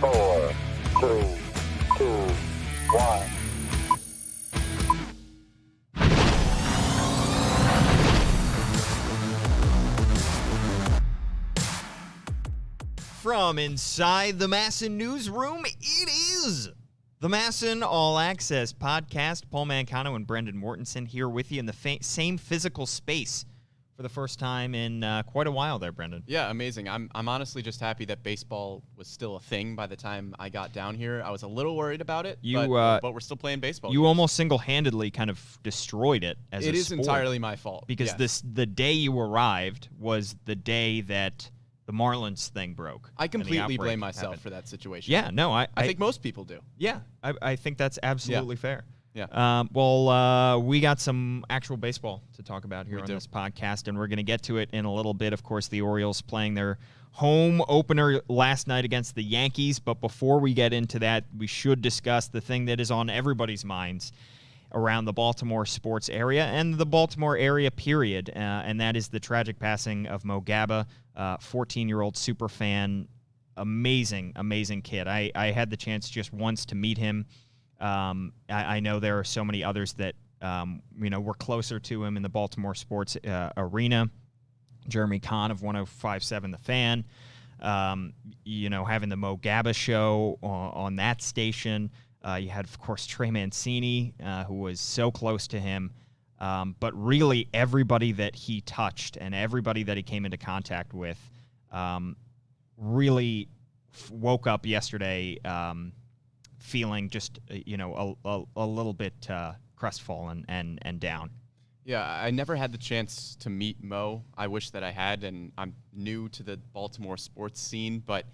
4, 3, 2, 1. From inside the MASN newsroom, it is the MASN All Access Podcast. Paul Mancano and Brendan Mortensen here with you in the same physical space for the first time in quite a while there, Brendan. Yeah, amazing. I'm honestly just happy that baseball was still a thing by the time I got down here. I was a little worried about it, but we're still playing baseball. You games. almost single-handedly kind of destroyed it as a sport. It is entirely my fault. Because the day you arrived was the day that the Marlins thing broke. I completely blame myself for that situation. Yeah, no, I think most people do. Yeah, I think that's absolutely fair. Yeah. We got some actual baseball to talk about here on this podcast, and we're going to get to it in a little bit. Of course, the Orioles playing their home opener last night against the Yankees. But before we get into that, we should discuss the thing that is on everybody's minds around the Baltimore sports area and the Baltimore area period, and that is the tragic passing of Mo Gaba, 14-year-old super fan, amazing kid. I had the chance just once to meet him. I know there are so many others that were closer to him in the Baltimore sports arena. Jeremy Kahn of 105.7 The Fan, having the Mo Gaba show on that station. You had, of course, Trey Mancini, who was so close to him. But really everybody that he touched and everybody that he came into contact with really woke up yesterday feeling just, a little bit crestfallen and down. Yeah, I never had the chance to meet Mo. I wish that I had, and I'm new to the Baltimore sports scene, but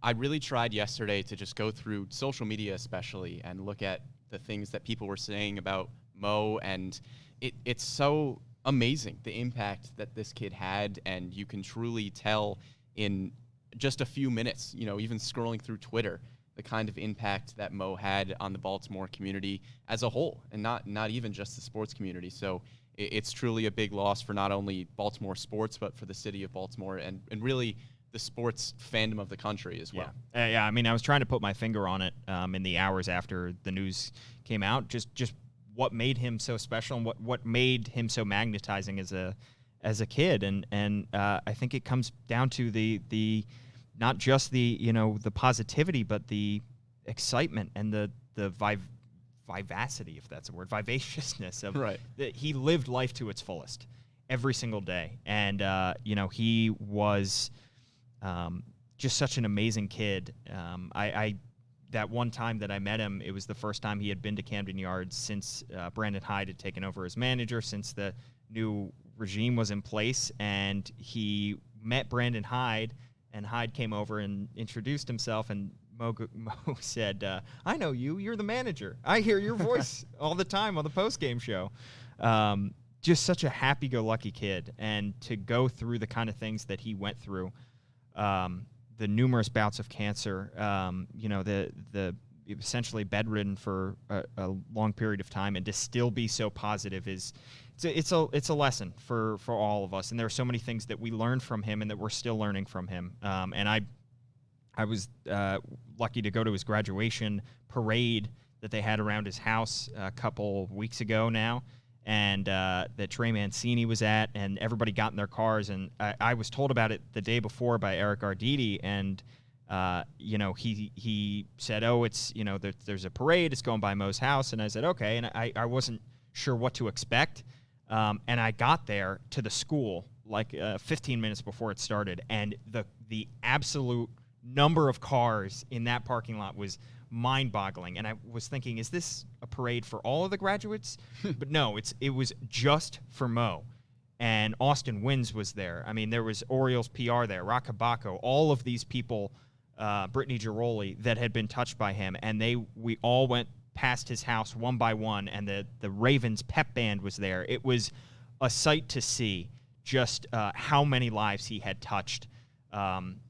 I really tried yesterday to just go through social media especially and look at the things that people were saying about Mo, and it's so amazing the impact that this kid had, and you can truly tell in just a few minutes, even scrolling through Twitter, the kind of impact that Mo had on the Baltimore community as a whole, and not even just the sports community. So it's truly a big loss for not only Baltimore sports, but for the city of Baltimore and really the sports fandom of the country as well. Yeah. I mean, I was trying to put my finger on it in the hours after the news came out. Just what made him so special and what made him so magnetizing as a kid. And I think it comes down to the not just the positivity, but the excitement and the vivacity, if that's a word, vivaciousness of right. That he lived life to its fullest every single day. And he was just such an amazing kid. I that one time that I met him, it was the first time he had been to Camden Yards since Brandon Hyde had taken over as manager, since the new regime was in place, and he met Brandon Hyde, and Hyde came over and introduced himself, and Mo said, I know you. You're the manager. I hear your voice all the time on the post-game show. Just such a happy-go-lucky kid, and to go through the kind of things that he went through, the numerous bouts of cancer, the essentially bedridden for a long period of time, and to still be so positive it's a lesson for all of us. And there are so many things that we learned from him and that we're still learning from him. And I was lucky to go to his graduation parade that they had around his house a couple weeks ago now, and that Trey Mancini was at, and everybody got in their cars, and I was told about it the day before by Eric Arditi, and he said, it's there's a parade, it's going by Mo's house, and I said okay, and I wasn't sure what to expect, and I got there to the school like 15 minutes before it started, and the absolute number of cars in that parking lot was mind-boggling, and I was thinking, is this a parade for all of the graduates? But no, it was just for Mo. And Austin Wynns was there. I mean, there was Orioles PR there, Rock Kabako, all of these people, Brittany Giroli, that had been touched by him, and we all went past his house one by one, and the Ravens pep band was there. It was a sight to see just how many lives he had touched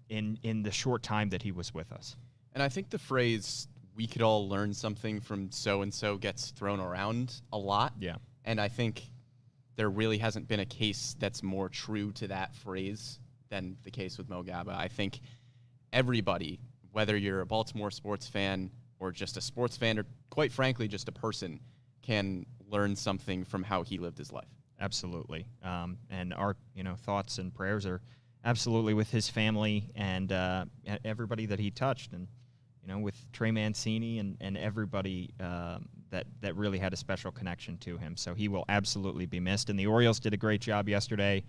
in the short time that he was with us. And I think the phrase, we could all learn something from so-and-so, gets thrown around a lot. Yeah. And I think there really hasn't been a case that's more true to that phrase than the case with Mo Gaba. I think everybody whether you're a Baltimore sports fan or just a sports fan or, quite frankly, just a person, can learn something from how he lived his life. Absolutely. And our, thoughts and prayers are absolutely with his family and everybody that he touched. And, with Trey Mancini and everybody that really had a special connection to him. So he will absolutely be missed. And the Orioles did a great job yesterday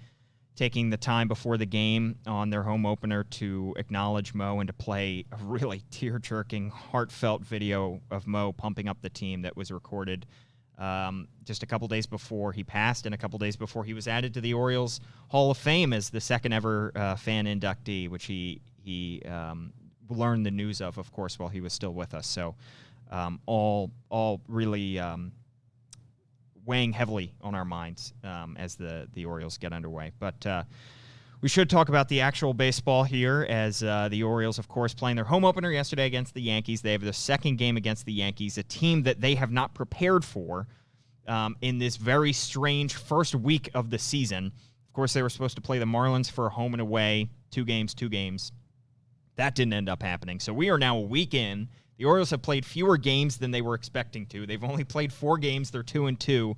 taking the time before the game on their home opener to acknowledge Mo and to play a really tear-jerking, heartfelt video of Mo pumping up the team that was recorded just a couple days before he passed and a couple days before he was added to the Orioles Hall of Fame as the second ever fan inductee, which he learned the news of course, while he was still with us. So all really weighing heavily on our minds as the Orioles get underway. But we should talk about the actual baseball here as the Orioles, of course, playing their home opener yesterday against the Yankees. They have their second game against the Yankees, a team that they have not prepared for in this very strange first week of the season. Of course, they were supposed to play the Marlins for a home and away, two games. That didn't end up happening. So we are now a week in. The Orioles have played fewer games than they were expecting to. They've only played 4 games. They're 2-2.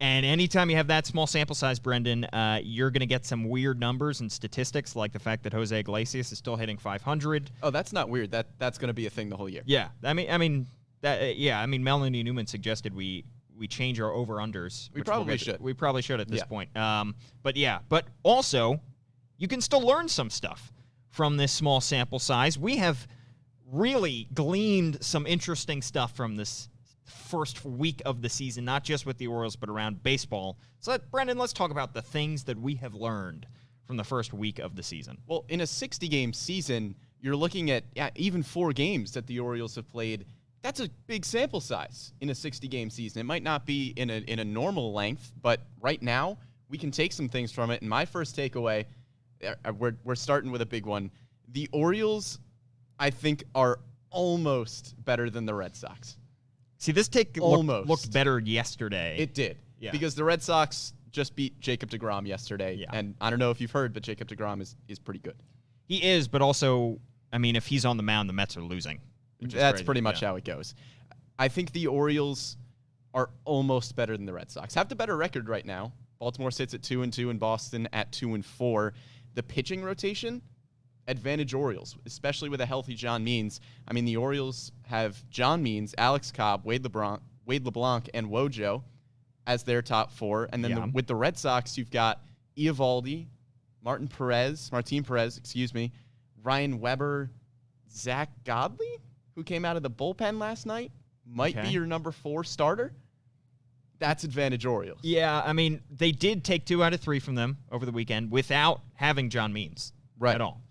And anytime you have that small sample size, Brendan, you're going to get some weird numbers and statistics, like the fact that Jose Iglesias is still hitting 500. Oh, that's not weird. That's going to be a thing the whole year. Yeah, Melanie Newman suggested we change our over-unders. We probably should. We probably should at this point. But also, you can still learn some stuff from this small sample size. We have really gleaned some interesting stuff from this first week of the season, not just with the Orioles, but around baseball. So, Brendan, let's talk about the things that we have learned from the first week of the season. Well, in a 60-game season, you're looking at even 4 games that the Orioles have played. That's a big sample size in a 60-game season. It might not be in a normal length, but right now we can take some things from it. And my first takeaway, we're starting with a big one. The Orioles, I think, are almost better than the Red Sox. See, this take looked better yesterday. It did. Yeah. Because the Red Sox just beat Jacob deGrom yesterday. Yeah. And I don't know if you've heard, but Jacob deGrom is pretty good. He is, but also, if he's on the mound, the Mets are losing. That's crazy. Pretty much how it goes. I think the Orioles are almost better than the Red Sox. Have the better record right now. Baltimore sits at 2-2 and Boston at 2-4. The pitching rotation, advantage Orioles, especially with a healthy John Means. The Orioles have John Means, Alex Cobb, Wade LeBlanc, and Wojo as their top 4. And then with the Red Sox, you've got Eovaldi, Martin Perez, Ryan Weber, Zach Godley, who came out of the bullpen last night, might be your number 4 starter. That's advantage Orioles. Yeah, they did take 2 out of 3 from them over the weekend without having John Means at all.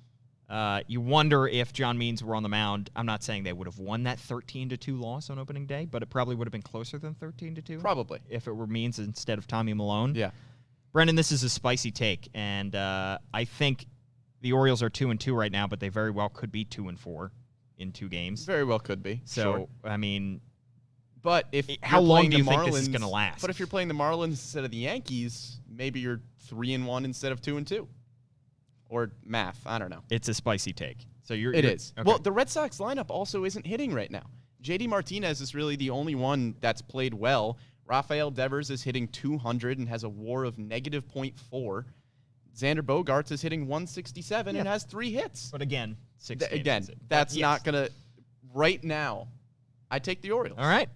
You wonder if John Means were on the mound. I'm not saying they would have won that 13-2 loss on opening day, but it probably would have been closer than 13-2. Probably. If it were Means instead of Tommy Malone. Yeah. Brendan, this is a spicy take, and I think the Orioles are 2-2 right now, but they very well could be 2-4 in 2 games. Very well could be. So, sure. But how long do you think this is going to last? But if you're playing the Marlins instead of the Yankees, maybe you're 3-1 instead of 2-2. Or math, I don't know. It's a spicy take. So it is. Okay. Well, the Red Sox lineup also isn't hitting right now. JD Martinez is really the only one that's played well. Rafael Devers is hitting 200 and has a WAR of -0.4. Xander Bogaerts is hitting 167 and has 3 hits. But again, 6 games. Again, that's not going to... Right now, I take the Orioles. All right.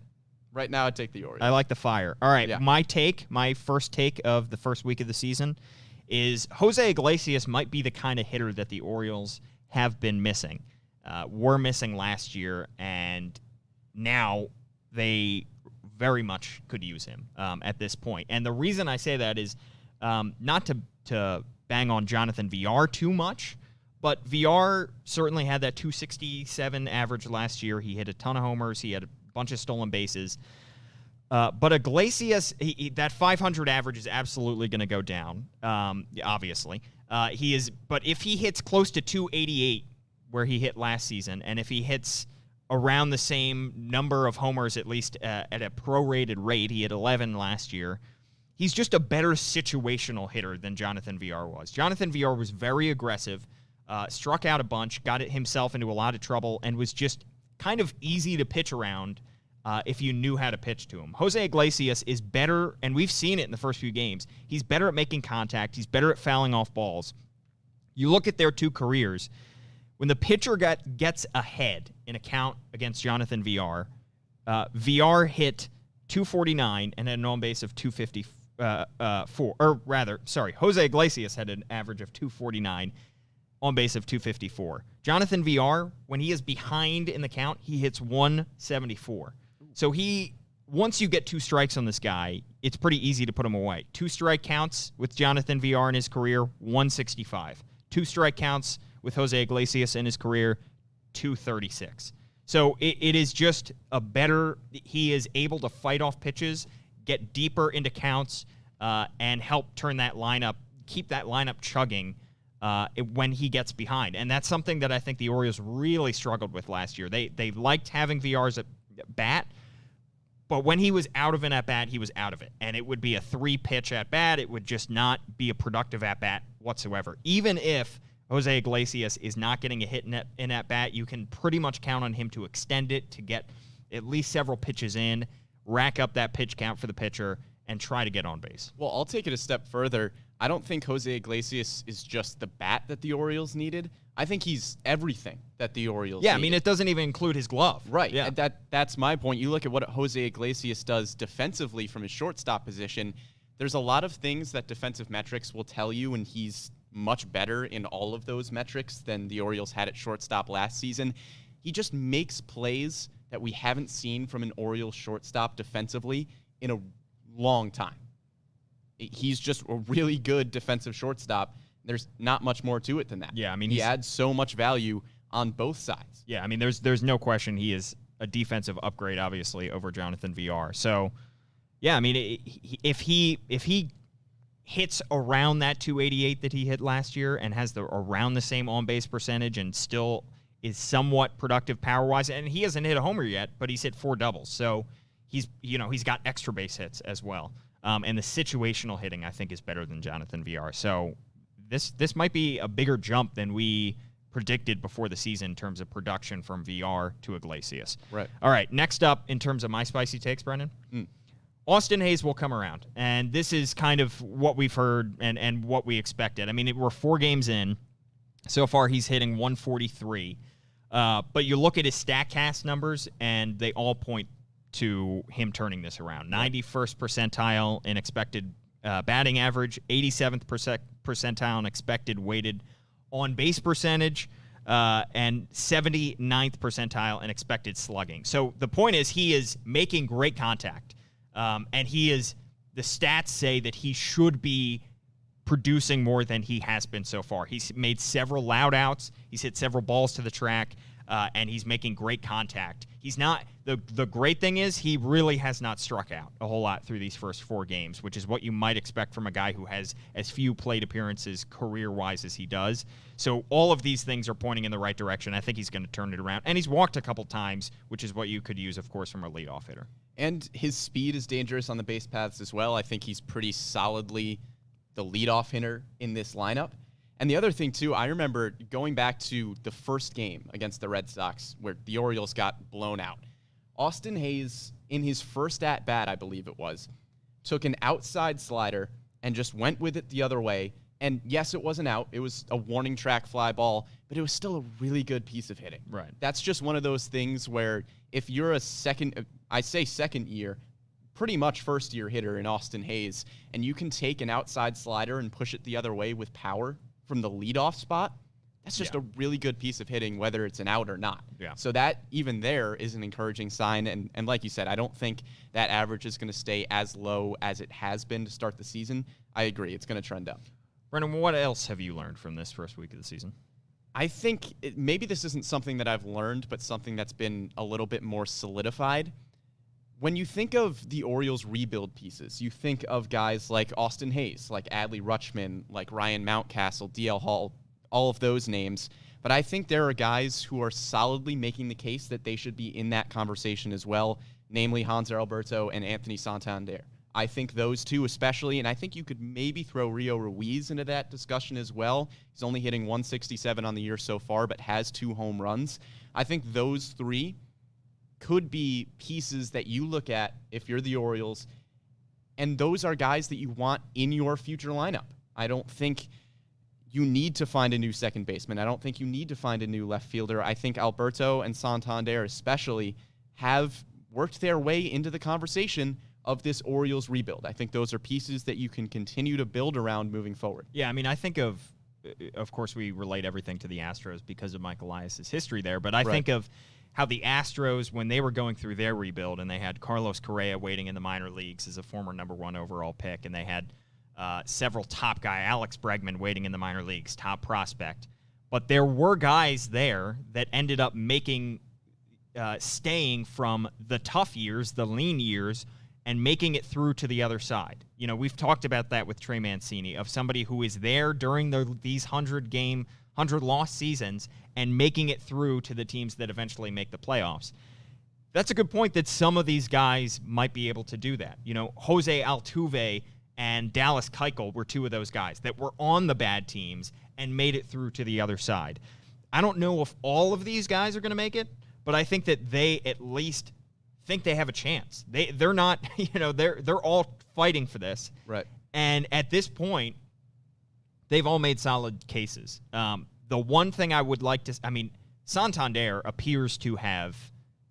Right now, I take the Orioles. I like the fire. All right, my first take of the first week of the season is Jose Iglesias might be the kind of hitter that the Orioles have been missing. Were missing last year, and now they very much could use him at this point. And the reason I say that is not to bang on Jonathan Villar too much, but Villar certainly had that 267 average last year. He hit a ton of homers. He had a bunch of stolen bases. But Iglesias, that 500 average is absolutely going to go down, obviously. But if he hits close to 288, where he hit last season, and if he hits around the same number of homers, at least at a prorated rate, he had 11 last year, he's just a better situational hitter than Jonathan Villar was. Jonathan Villar was very aggressive struck out a bunch, got himself into a lot of trouble, and was just kind of easy to pitch around if you knew how to pitch to him. Jose Iglesias is better, and we've seen it in the first few games. He's better at making contact. He's better at fouling off balls. You look at their two careers. When the pitcher gets ahead in a count against Jonathan Villar, Villar hit 249 and had an on-base of 254. Jose Iglesias had an average of 249, on-base of 254. Jonathan Villar, when he is behind in the count, he hits 174. So once you get 2 strikes on this guy, it's pretty easy to put him away. 2 strike counts with Jonathan Villar in his career, 165. 2 strike counts with Jose Iglesias in his career, 236. So it is just he is able to fight off pitches, get deeper into counts, and help keep that lineup chugging when he gets behind. And that's something that I think the Orioles really struggled with last year. They liked having Villar's at bat, but when he was out of an at-bat, he was out of it. And it would be a 3-pitch at-bat. It would just not be a productive at-bat whatsoever. Even if Jose Iglesias is not getting a hit in at-bat, you can pretty much count on him to extend it, to get at least several pitches in, rack up that pitch count for the pitcher, and try to get on base. Well, I'll take it a step further. I don't think Jose Iglesias is just the bat that the Orioles needed. I think he's everything that the Orioles needed. I mean, it doesn't even include his glove. Right. Yeah. That's my point. You look at what Jose Iglesias does defensively from his shortstop position, there's a lot of things that defensive metrics will tell you, and he's much better in all of those metrics than the Orioles had at shortstop last season. He just makes plays that we haven't seen from an Orioles shortstop defensively in a long time. He's just a really good defensive shortstop. There's not much more to it than that. Yeah, I mean, he adds so much value on both sides. Yeah, I mean, there's no question he is a defensive upgrade, obviously, over Jonathan Villar. So, yeah, I mean, if he hits around that 288 that he hit last year and has around the same on-base percentage and still is somewhat productive power-wise, and he hasn't hit a homer yet, but he's hit 4 doubles. So he's got extra base hits as well. And the situational hitting, I think, is better than Jonathan Villar. So this might be a bigger jump than we predicted before the season in terms of production from Villar to Iglesias. Right. All right, next up in terms of my spicy takes, Brennan, Austin Hayes will come around. And this is kind of what we've heard and what we expected. I mean, we're 4 games in. So far, he's hitting 143. But you look at his StatCast numbers, and they all point to him turning this around. 91st percentile in expected batting average, 87th percentile in expected weighted on-base percentage, and 79th percentile in expected slugging. So the point is he is making great contact, and the stats say that he should be producing more than he has been so far. He's made several loud outs. He's hit several balls to the track, and he's making great contact. He's not the great thing is he really has not struck out a whole lot through these first 4 games, which is what you might expect from a guy who has as few plate appearances career-wise as he does. So all of these things are pointing in the right direction. I think he's going to turn it around. And he's walked a couple times, which is what you could use, of course, from a leadoff hitter. And his speed is dangerous on the base paths as well. I think he's pretty solidly the leadoff hitter in this lineup. And the other thing, too, I remember going back to the first game against the Red Sox where the Orioles got blown out. Austin Hayes, in his first at-bat, I believe it was, took an outside slider and just went with it the other way. And, yes, it was an out. It was a warning track fly ball, but it was still a really good piece of hitting. Right. That's just one of those things where if you're second year, pretty much first-year hitter in Austin Hayes, and you can take an outside slider and push it the other way with power from the leadoff spot, that's just a really good piece of hitting, whether it's an out or not. Yeah. So that, even there, is an encouraging sign. And like you said, I don't think that average is going to stay as low as it has been to start the season. I agree. It's going to trend up. Brennan, what else have you learned from this first week of the season? I think maybe this isn't something that I've learned, but something that's been a little bit more solidified. When you think of the Orioles rebuild pieces, you think of guys like Austin Hayes, like Adley Rutschman, like Ryan Mountcastle, DL Hall, all of those names. But I think there are guys who are solidly making the case that they should be in that conversation as well, namely Hanser Alberto and Anthony Santander. I think those two especially, and I think you could maybe throw Rio Ruiz into that discussion as well. He's only hitting 167 on the year so far, but has 2 home runs. I think those 3 could be pieces that you look at if you're the Orioles, and those are guys that you want in your future lineup. I don't think you need to find a new second baseman. I don't think you need to find a new left fielder. I think Alberto and Santander especially have worked their way into the conversation of this Orioles rebuild. I think those are pieces that you can continue to build around moving forward. Yeah, I mean, I think of course, we relate everything to the Astros because of Mike Elias' history there, but I think of how the Astros, when they were going through their rebuild, and they had Carlos Correa waiting in the minor leagues as a former number 1 overall pick, and they had several top guy, Alex Bregman, waiting in the minor leagues, top prospect. But there were guys there that ended up staying from the tough years, the lean years, and making it through to the other side. You know, we've talked about that with Trey Mancini, of somebody who is there during these 100-loss seasons and making it through to the teams that eventually make the playoffs. That's a good point that some of these guys might be able to do that. You know, Jose Altuve and Dallas Keuchel were 2 of those guys that were on the bad teams and made it through to the other side. I don't know if all of these guys are going to make it, but I think that they at least think they have a chance. They're not, you know, they're all fighting for this. Right. And at this point, they've all made solid cases. The one thing I would like to, I mean, Santander appears to have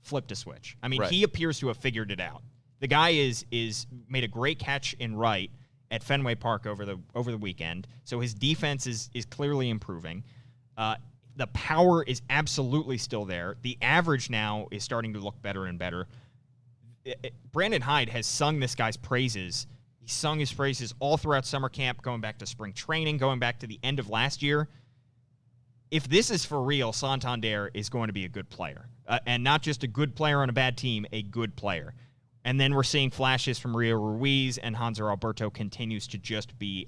flipped a switch. I mean, he appears to have figured it out. The guy is made a great catch in right at Fenway Park over the weekend. So his defense is clearly improving. The power is absolutely still there. The average now is starting to look better and better. Brandon Hyde has sung this guy's praises. He sung his praises all throughout summer camp, going back to spring training, going back to the end of last year. If this is for real, Santander is going to be a good player. And not just a good player on a bad team, a good player. And then we're seeing flashes from Rio Ruiz, and Hanser Alberto continues to just be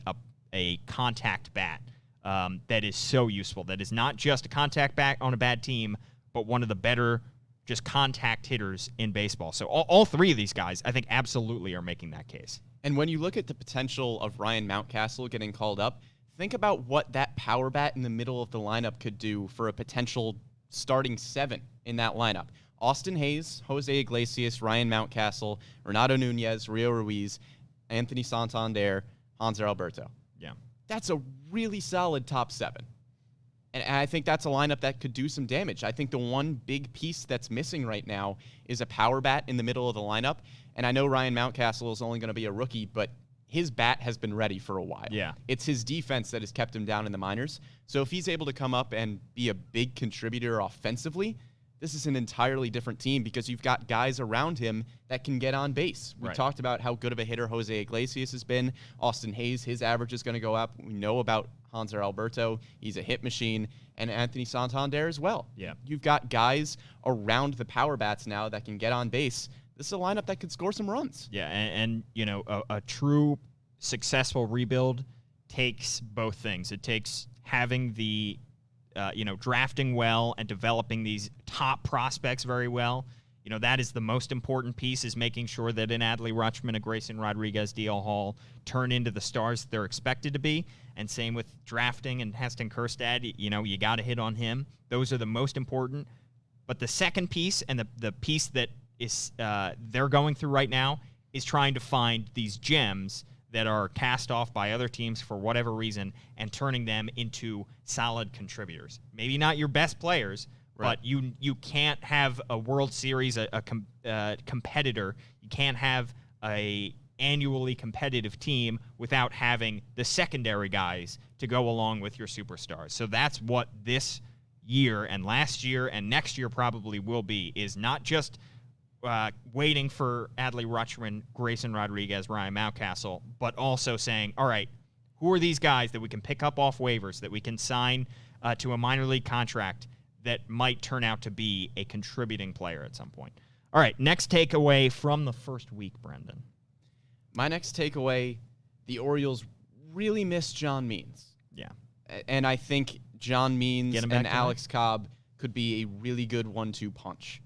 a contact bat that is so useful. That is not just a contact bat on a bad team, but one of the better just contact hitters in baseball. So all 3 of these guys, I think, absolutely are making that case. And when you look at the potential of Ryan Mountcastle getting called up, think about what that power bat in the middle of the lineup could do for a potential starting 7 in that lineup. Austin Hayes, Jose Iglesias, Ryan Mountcastle, Renato Nunez, Rio Ruiz, Anthony Santander, Hanser Alberto. Yeah. That's a really solid top 7. And I think that's a lineup that could do some damage. I think the one big piece that's missing right now is a power bat in the middle of the lineup. And I know Ryan Mountcastle is only going to be a rookie, but his bat has been ready for a while. Yeah. It's his defense that has kept him down in the minors. So if he's able to come up and be a big contributor offensively, this is an entirely different team because you've got guys around him that can get on base. We talked about how good of a hitter Jose Iglesias has been. Austin Hayes, his average is going to go up. We know about Hanser Alberto. He's a hit machine. And Anthony Santander as well. Yeah. You've got guys around the power bats now that can get on base. This is a lineup that could score some runs. Yeah, and you know, a true successful rebuild takes both things. It takes having the drafting well and developing these top prospects very well. You know, that is the most important piece, is making sure that an Adley Rutschman, a Grayson Rodriguez, D.L. Hall turn into the stars that they're expected to be. And same with drafting and Heston Kjerstad. You know, you got to hit on him. Those are the most important. But the second piece, and the piece that is they're going through right now, is trying to find these gems that are cast off by other teams for whatever reason and turning them into solid contributors. Maybe not your best players, but you can't have a World Series, a competitor. You can't have a annually competitive team without having the secondary guys to go along with your superstars. So that's what this year and last year and next year probably will be, is not just waiting for Adley Rutschman, Grayson Rodriguez, Ryan Mountcastle, but also saying, all right, who are these guys that we can pick up off waivers, that we can sign to a minor league contract that might turn out to be a contributing player at some point. All right, next takeaway from the first week, Brendan. My next takeaway, the Orioles really miss John Means. Yeah. And I think John Means and Alex tonight? Cobb could be a really good 1-2 punch.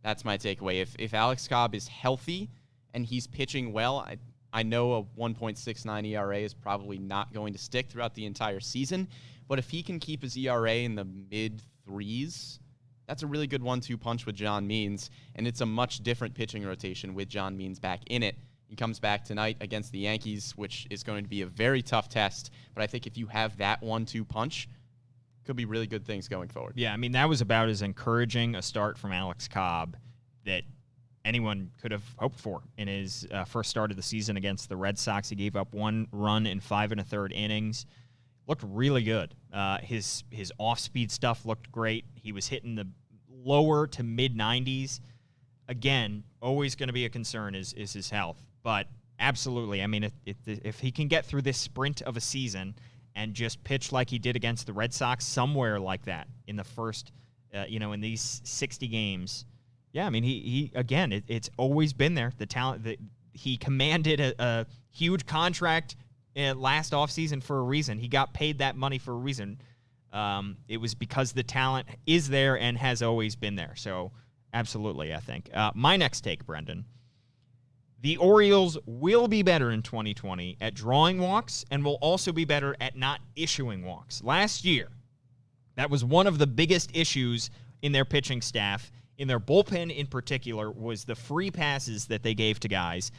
That's my takeaway. If Alex Cobb is healthy and he's pitching well. I know a 1.69 ERA is probably not going to stick throughout the entire season, but if he can keep his ERA in the mid-3s, that's a really good 1-2 punch with John Means, and it's a much different pitching rotation with John Means back in it. He comes back tonight against the Yankees, which is going to be a very tough test, but I think if you have that 1-2 punch, could be really good things going forward. Yeah, I mean, that was about as encouraging a start from Alex Cobb that anyone could have hoped for in his first start of the season against the Red Sox. He gave up 1 run in 5 1/3 innings. Looked really good. His off-speed stuff looked great. He was hitting the lower to mid-90s. Again, always going to be a concern is his health. But absolutely, I mean, if he can get through this sprint of a season and just pitch like he did against the Red Sox, somewhere like that in the first, in these 60 games, yeah, I mean, he again, it's always been there. The talent that he commanded a huge contract last offseason for a reason. He got paid that money for a reason. It was because the talent is there and has always been there. So absolutely, I think. My next take, Brendan. The Orioles will be better in 2020 at drawing walks and will also be better at not issuing walks. Last year, that was one of the biggest issues in their pitching staff, in their bullpen in particular, was the free passes that they gave to guys.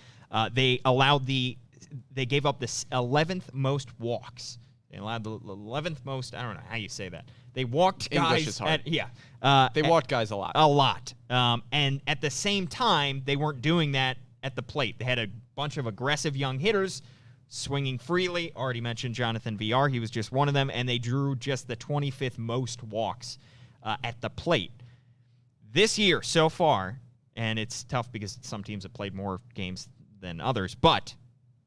They gave up the 11th most walks. They allowed the 11th most, I don't know how you say that. They walked guys. English is hard. They walked guys a lot. A lot. And at the same time, they weren't doing that at the plate. They had a bunch of aggressive young hitters swinging freely. Already mentioned Jonathan VR. He was just one of them. And they drew just the 25th most walks at the plate. This year, so far, and it's tough because some teams have played more games than others, but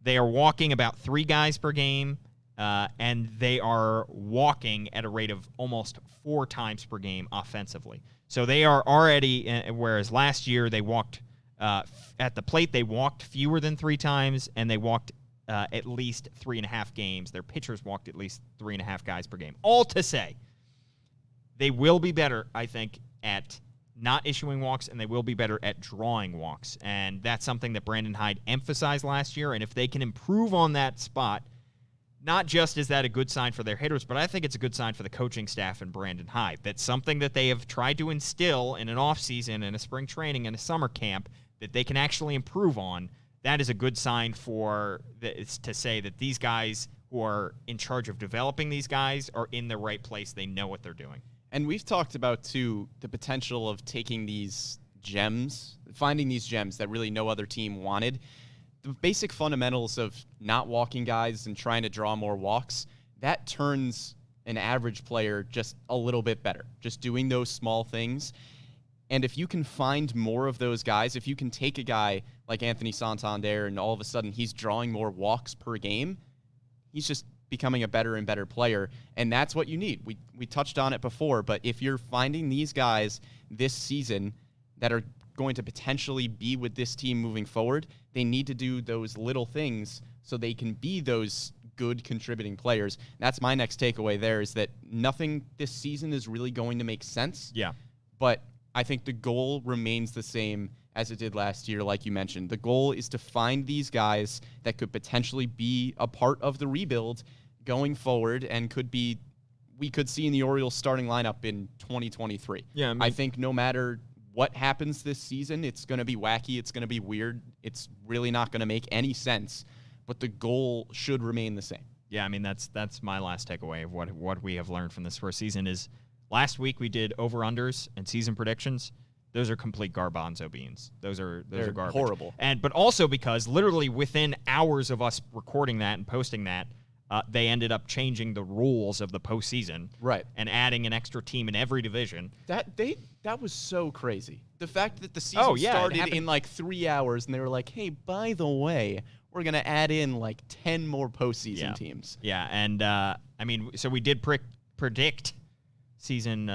they are walking about 3 guys per game, and they are walking at a rate of almost 4 times per game offensively. So they are already, whereas last year they walked at the plate, they walked fewer than 3 times, and they walked at least 3.5 games. Their pitchers walked at least 3.5 guys per game. All to say, they will be better, I think, at not issuing walks, and they will be better at drawing walks. And that's something that Brandon Hyde emphasized last year. And if they can improve on that spot, not just is that a good sign for their hitters, but I think it's a good sign for the coaching staff and Brandon Hyde. That's something that they have tried to instill in an offseason, in a spring training, and a summer camp that they can actually improve on. That is a good sign to say that these guys who are in charge of developing these guys are in the right place. They know what they're doing. And we've talked about, too, the potential of taking these gems, finding these gems that really no other team wanted. The basic fundamentals of not walking guys and trying to draw more walks, that turns an average player just a little bit better, just doing those small things. And if you can find more of those guys, if you can take a guy like Anthony Santander and all of a sudden he's drawing more walks per game, he's just becoming a better and better player, and that's what you need. We touched on it before, but if you're finding these guys this season that are going to potentially be with this team moving forward, they need to do those little things so they can be those good contributing players. That's my next takeaway there, is that nothing this season is really going to make sense. Yeah. But I think the goal remains the same as it did last year, like you mentioned. The goal is to find these guys that could potentially be a part of the rebuild going forward and we could see in the Orioles starting lineup in 2023. Yeah, I think no matter what happens this season, it's going to be wacky, it's going to be weird, it's really not going to make any sense, but the goal should remain the same. Yeah, I mean, that's my last takeaway of what we have learned from this first season is last week we did over-unders and season predictions. Those are complete garbanzo beans. Those are garbage. Horrible. But also because literally within hours of us recording that and posting that, they ended up changing the rules of the postseason, right, and adding an extra team in every division. That was so crazy. The fact that the season started in like 3 hours, and they were like, "Hey, by the way, we're gonna add in like 10 more postseason teams." Yeah, and I mean, so we did predict season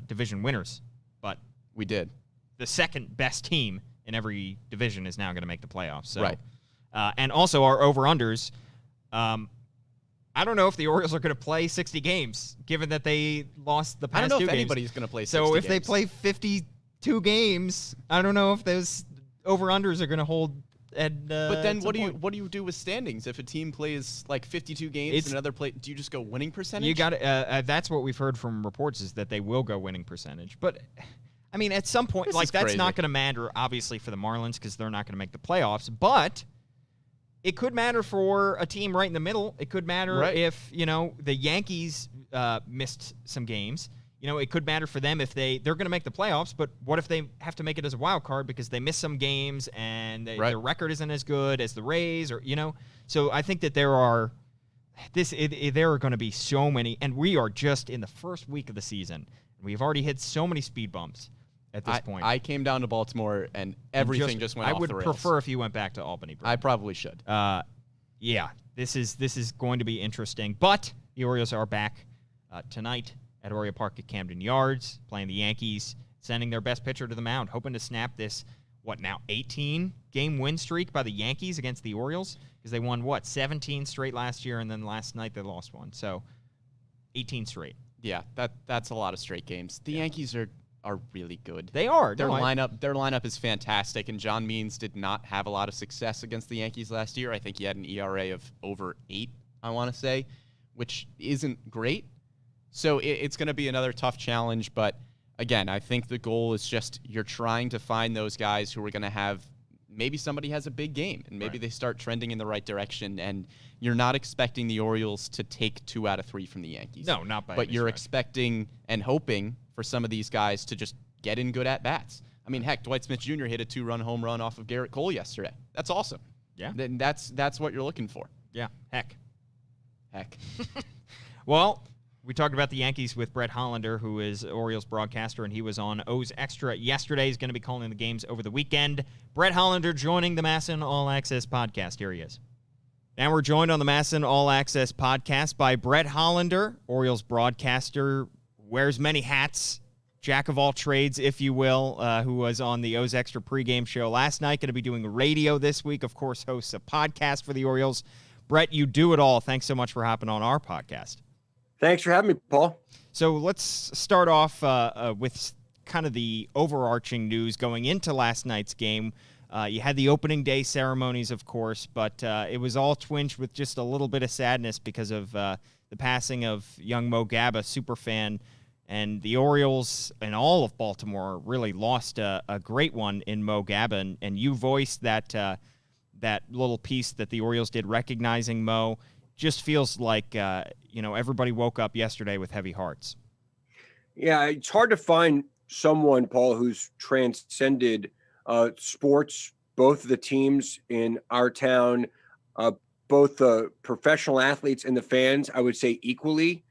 division winners, but we did. The second best team in every division is now going to make the playoffs. So, right. And also our over-unders. I don't know if the Orioles are going to play 60 games, given that they lost the past 2 games. I don't know if anybody's going to play 60 So if games. they play 52 games, I don't know if those over-unders are going to hold. And, but then what do you do with standings if a team plays like 52 games and another play? Do you just go winning percentage? You got that's what we've heard from reports, is that they will go winning percentage. But I mean, at some point, that's crazy. Not going to matter obviously for the Marlins because they're not going to make the playoffs. But it could matter for a team right in the middle. It could matter if the Yankees missed some games. It could matter for them if they're going to make the playoffs, but what if they have to make it as a wild card because they missed some games and their record isn't as good as the Rays, or So I think that there are going to be so many, and we are just in the first week of the season. We've already hit so many speed bumps at this point. I came down to Baltimore and everything just went off the rails. I would prefer if you went back to Albany, Brennan. I probably should. Yeah, this is going to be interesting, but the Orioles are back tonight at Oriole Park at Camden Yards, playing the Yankees, sending their best pitcher to the mound, hoping to snap this, 18-game win streak by the Yankees against the Orioles? Because they won, 17 straight last year, and then last night they lost one. So 18 straight. Yeah, that's a lot of straight games. The Yankees are really good. They are. Their lineup is fantastic, and John Means did not have a lot of success against the Yankees last year. I think he had an ERA of over 8, I want to say, which isn't great. So it's going to be another tough challenge, but again, I think the goal is just you're trying to find those guys who are going to have maybe somebody has a big game and maybe they start trending in the right direction, and you're not expecting the Orioles to take 2 out of 3 from the Yankees. No, not by But any you're stretch. Expecting and hoping for some of these guys to just get in good at-bats. I mean, heck, Dwight Smith Jr. hit a 2-run home run off of Garrett Cole yesterday. That's awesome. Yeah. Then that's what you're looking for. Yeah, heck. Well, we talked about the Yankees with Brett Hollander, who is Orioles broadcaster, and he was on O's Extra yesterday. He's going to be calling the games over the weekend. Brett Hollander joining the MASN All Access Podcast. Here he is. And we're joined on the MASN All Access Podcast by Brett Hollander, Orioles broadcaster, wears many hats, jack of all trades, if you will, who was on the O's Extra pregame show last night, going to be doing radio this week, of course, hosts a podcast for the Orioles. Brett, you do it all. Thanks so much for hopping on our podcast. Thanks for having me, Paul. So let's start off with kind of the overarching news going into last night's game. You had the opening day ceremonies, of course, but it was all twinged with just a little bit of sadness because of the passing of young Mo Gaba, superfan. And the Orioles and all of Baltimore really lost a great one in Mo Gaba. And you voiced that little piece that the Orioles did recognizing Mo. Just feels like, everybody woke up yesterday with heavy hearts. Yeah, it's hard to find someone, Paul, who's transcended sports, both the teams in our town, both the professional athletes and the fans, I would say equally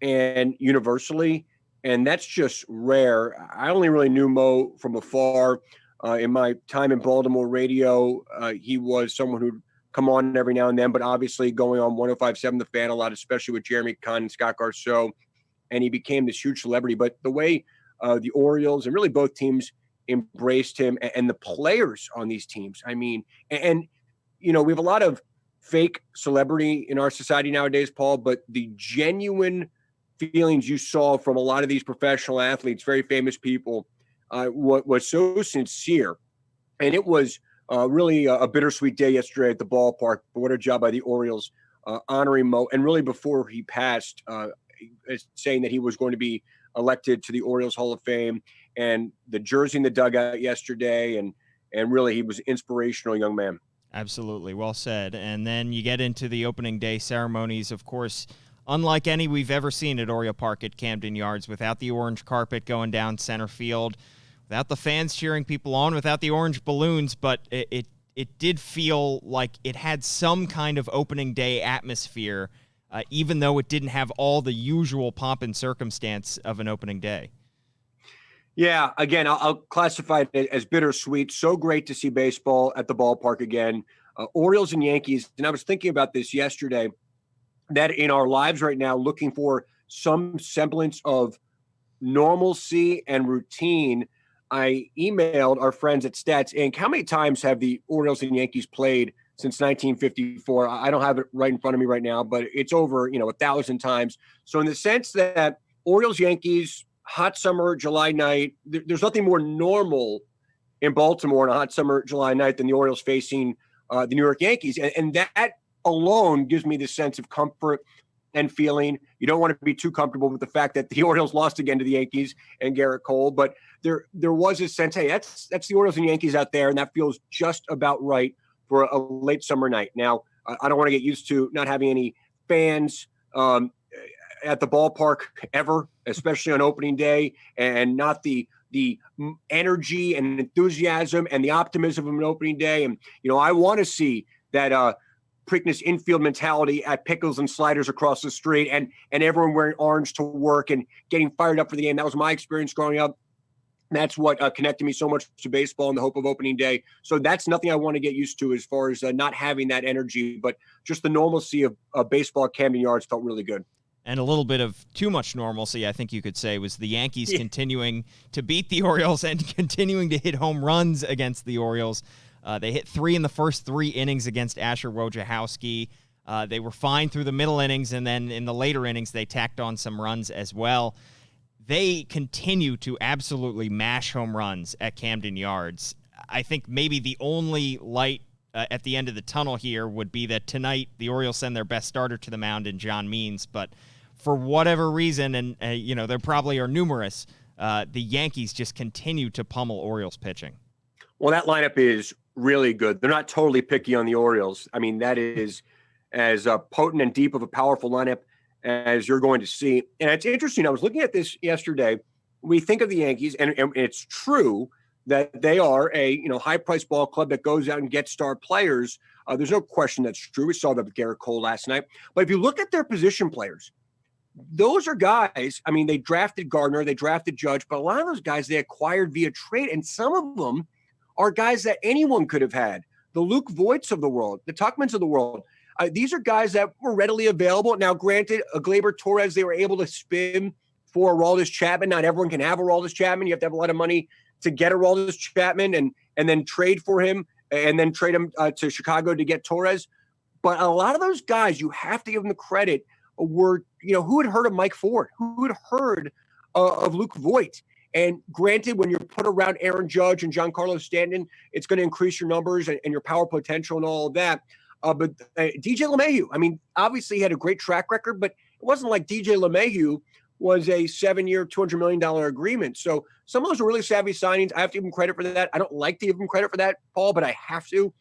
and universally. And that's just rare. I only really knew Mo from afar. In my time in Baltimore radio, he was someone who'd come on every now and then, but obviously going on 105.7 The Fan a lot, especially with Jeremy Kahn and Scott Garceau, and he became this huge celebrity. But the way the Orioles and really both teams embraced him, and the players on these teams, I mean, and we have a lot of fake celebrity in our society nowadays, Paul, but the genuine feelings you saw from a lot of these professional athletes, very famous people, was so sincere. And it was really a bittersweet day yesterday at the ballpark. But what a job by the Orioles honoring Mo. And really before he passed, saying that he was going to be elected to the Orioles Hall of Fame, and the jersey in the dugout yesterday. And really, he was an inspirational young man. Absolutely. Well said. And then you get into the opening day ceremonies, of course, unlike any we've ever seen at Oriole Park at Camden Yards, without the orange carpet going down center field, without the fans cheering people on, without the orange balloons, but it did feel like it had some kind of opening day atmosphere, even though it didn't have all the usual pomp and circumstance of an opening day. Yeah, again, I'll classify it as bittersweet. So great to see baseball at the ballpark again. Orioles and Yankees, and I was thinking about this yesterday, that in our lives right now, looking for some semblance of normalcy and routine, I emailed our friends at Stats Inc. How many times have the Orioles and Yankees played since 1954? I don't have it right in front of me right now, but it's over, 1,000 times. So in the sense that Orioles, Yankees, hot summer, July night, there's nothing more normal in Baltimore on a hot summer July night than the Orioles facing the New York Yankees. And that alone gives me this sense of comfort and feeling. You don't want to be too comfortable with the fact that the Orioles lost again to the Yankees and Garrett Cole, but there was a sense, hey, that's the Orioles and Yankees out there, and that feels just about right for a late summer night. Now, I don't want to get used to not having any fans at the ballpark ever, especially on opening day, and not the energy and enthusiasm and the optimism of an opening day. And, I want to see that Preakness infield mentality at Pickles and Sliders across the street and everyone wearing orange to work and getting fired up for the game. That was my experience growing up. That's what connected me so much to baseball and the hope of opening day. So that's nothing I want to get used to as far as not having that energy, but just the normalcy of baseball at Camden Yards felt really good. And a little bit of too much normalcy, I think you could say, was the Yankees continuing to beat the Orioles and continuing to hit home runs against the Orioles. They hit 3 in the first 3 innings against Asher Wojciechowski. They were fine through the middle innings, and then in the later innings, they tacked on some runs as well. They continue to absolutely mash home runs at Camden Yards. I think maybe the only light at the end of the tunnel here would be that tonight the Orioles send their best starter to the mound in John Means, but for whatever reason, and there probably are numerous, the Yankees just continue to pummel Orioles pitching. Well, that lineup is really good. They're not totally picky on the Orioles. I mean, that is as potent and deep of a powerful lineup as you're going to see. And it's interesting. I was looking at this yesterday. We think of the Yankees, and it's true that they are a high-priced ball club that goes out and gets star players. There's no question that's true. We saw that with Garrett Cole last night. But if you look at their position players, those are guys. I mean, they drafted Gardner, they drafted Judge, but a lot of those guys they acquired via trade, and some of them are guys that anyone could have had. The Luke Voits of the world, the Tuckmans of the world. These are guys that were readily available. Now, granted, Gleyber Torres, they were able to spin for Aroldis Chapman. Not everyone can have Aroldis Chapman. You have to have a lot of money to get Aroldis Chapman and then trade for him and then trade him to Chicago to get Torres. But a lot of those guys, you have to give them the credit, were, who had heard of Mike Ford? Who had heard of Luke Voit? And granted, when you're put around Aaron Judge and Giancarlo Stanton, it's going to increase your numbers and your power potential and all of that. But DJ LeMahieu, I mean, obviously he had a great track record, but it wasn't like DJ LeMahieu was a 7-year, $200 million agreement. So some of those are really savvy signings. I have to give him credit for that. I don't like to give him credit for that, Paul, but I have to.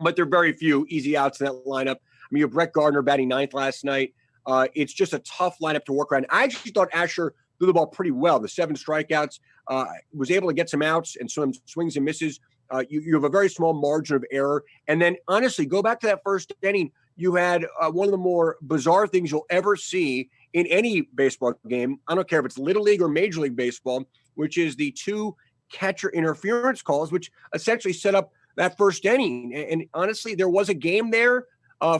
But there are very few easy outs in that lineup. I mean, you have Brett Gardner batting 9th last night. It's just a tough lineup to work around. I actually thought Asher threw the ball pretty well. The 7 strikeouts, was able to get some outs and some swings and misses. You have a very small margin of error. And then, honestly, go back to that first inning. You had one of the more bizarre things you'll ever see in any baseball game. I don't care if it's Little League or Major League Baseball, which is the 2 catcher interference calls, which essentially set up that first inning. And honestly, there was a game there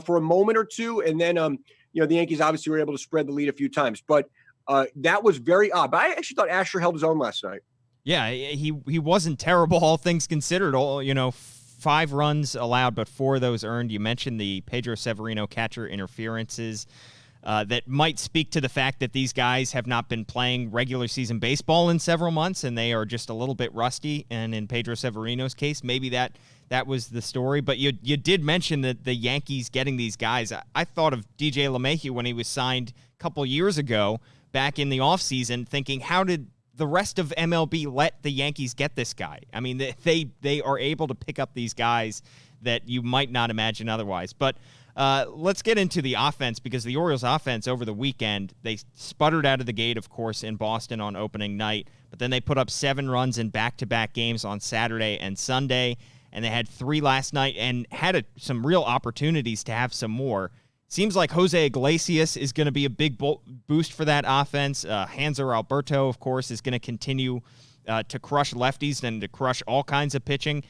for a moment or two. And then, the Yankees obviously were able to spread the lead a few times. But that was very odd. But I actually thought Asher held his own last night. Yeah, he wasn't terrible, all things considered. 5 runs allowed, but 4 of those earned. You mentioned the Pedro Severino catcher interferences. That might speak to the fact that these guys have not been playing regular season baseball in several months, and they are just a little bit rusty. And in Pedro Severino's case, maybe that was the story. But you did mention that the Yankees getting these guys. I thought of DJ LeMahieu when he was signed a couple years ago, back in the offseason, thinking, how did the rest of MLB let the Yankees get this guy? I mean, they are able to pick up these guys that you might not imagine otherwise. But let's get into the offense, because the Orioles offense over the weekend, they sputtered out of the gate, of course, in Boston on opening night, but then they put up 7 runs in back-to-back games on Saturday and Sunday, and they had 3 last night and had some real opportunities to have some more. Seems like Jose Iglesias is going to be a big boost for that offense. Hanser Alberto, of course, is going to continue to crush lefties and to crush all kinds of pitching.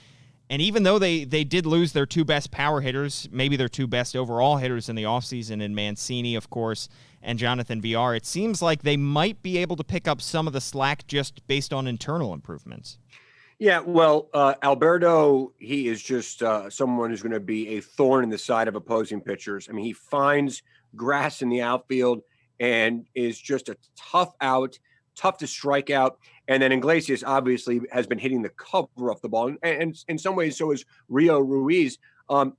And even though they did lose their 2 best power hitters, maybe their 2 best overall hitters in the offseason, in Mancini, of course, and Jonathan Villar, it seems like they might be able to pick up some of the slack just based on internal improvements. Yeah, well, Alberto, he is just someone who's going to be a thorn in the side of opposing pitchers. I mean, he finds grass in the outfield and is just a tough out. tough to strike out. And then Iglesias obviously has been hitting the cover off the ball, and in some ways so is Rio Ruiz. And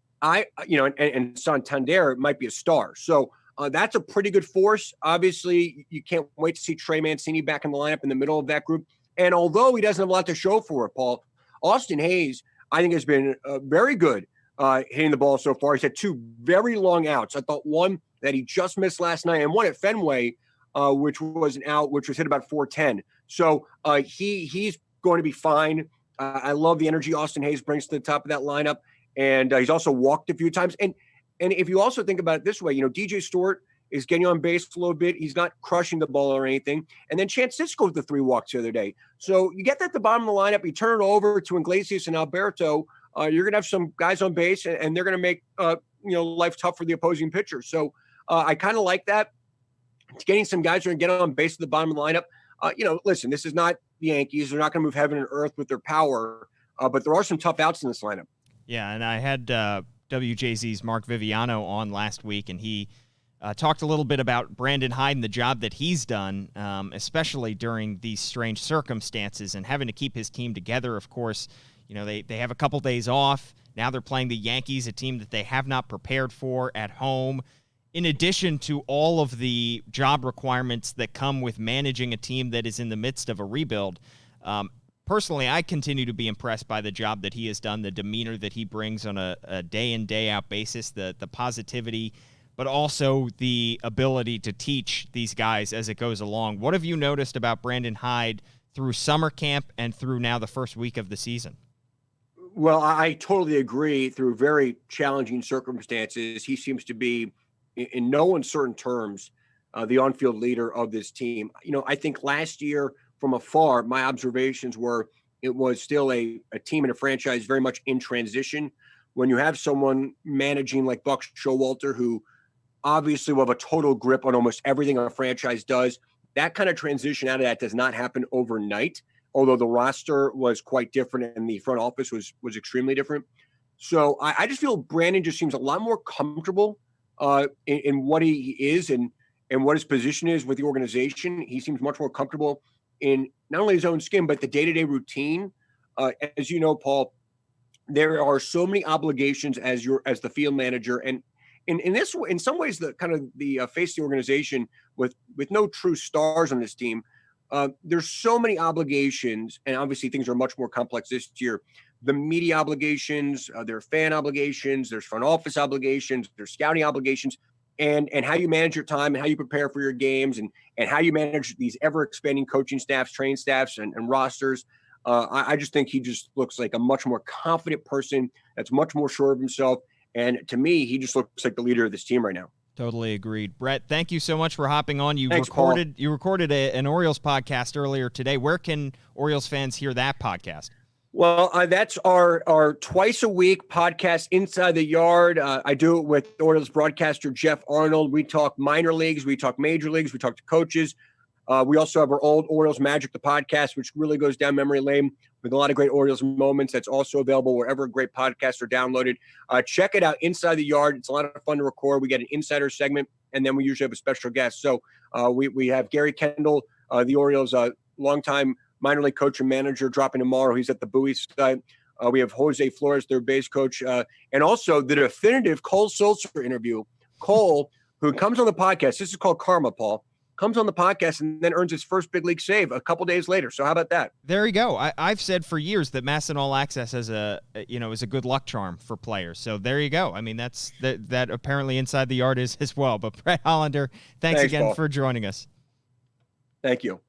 Santander might be a star. So that's a pretty good force. Obviously, you can't wait to see Trey Mancini back in the lineup in the middle of that group. And although he doesn't have a lot to show for it, Paul, Austin Hayes, I think, has been very good hitting the ball so far. He's had 2 very long outs. I thought one that he just missed last night, and one at Fenway, which was an out, which was hit about 410. So he's going to be fine. I love the energy Austin Hayes brings to the top of that lineup. And he's also walked a few times. And if you also think about it this way, DJ Stewart is getting on base a little bit. He's not crushing the ball or anything. And then Chance Sisco with the 3 walks the other day. So you get that at the bottom of the lineup. You turn it over to Iglesias and Alberto. You're going to have some guys on base, and they're going to make life tough for the opposing pitcher. So I kind of like that. It's getting some guys who are going to get on base at the bottom of the lineup. Listen, this is not the Yankees. They're not going to move heaven and earth with their power. But there are some tough outs in this lineup. Yeah, and I had WJZ's Mark Viviano on last week, and he talked a little bit about Brandon Hyden, the job that he's done, especially during these strange circumstances and having to keep his team together. Of course, they have a couple days off. Now they're playing the Yankees, a team that they have not prepared for at home. In addition to all of the job requirements that come with managing a team that is in the midst of a rebuild, personally, I continue to be impressed by the job that he has done, the demeanor that he brings on a day-in, day-out basis, the positivity, but also the ability to teach these guys as it goes along. What have you noticed about Brandon Hyde through summer camp and through now the first week of the season? Well, I totally agree. Through very challenging circumstances, he seems to be, in no uncertain terms, the on-field leader of this team. I think last year, from afar, my observations were it was still a team and a franchise very much in transition. When you have someone managing like Buck Showalter, who obviously will have a total grip on almost everything a franchise does, that kind of transition out of that does not happen overnight, although the roster was quite different and the front office was extremely different. So I just feel Brandon just seems a lot more comfortable in what he is and what his position is with the organization. He seems much more comfortable in not only his own skin, but the day-to-day routine. As you know, Paul, there are so many obligations as the field manager. And in some ways, the kind of the face of the organization with no true stars on this team, there's so many obligations, and obviously things are much more complex this year. The media obligations, there are fan obligations, there's front office obligations, there's scouting obligations, and how you manage your time and how you prepare for your games and how you manage these ever-expanding coaching staffs, training staffs, and rosters. I just think he just looks like a much more confident person that's much more sure of himself. And to me, he just looks like the leader of this team right now. Totally agreed. Brett, thank you so much for hopping on. Thanks, You recorded an Orioles podcast earlier today. Where can Orioles fans hear that podcast? Well, that's our twice a week podcast, Inside the Yard. I do it with Orioles broadcaster Jeff Arnold. We talk minor leagues, we talk major leagues, we talk to coaches. We also have our old Orioles Magic, the podcast, which really goes down memory lane with a lot of great Orioles moments. That's also available wherever great podcasts are downloaded. Check it out, Inside the Yard. It's a lot of fun to record. We get an insider segment, and then we usually have a special guest. So we have Gary Kendall, the Orioles' longtime minor league coach and manager, dropping tomorrow. He's at the Bowie site. We have Jose Flores, their base coach, and also the definitive Cole Sulzer interview. Cole, who comes on the podcast, this is called Karma, Paul, comes on the podcast and then earns his first big league save a couple days later. So how about that? you go. I've said for years that MASN All Access is a good luck charm for players. So there you go. I mean, that apparently Inside the Yard is as well. But Brett Hollander, thanks again, Paul, for joining us. Thank you.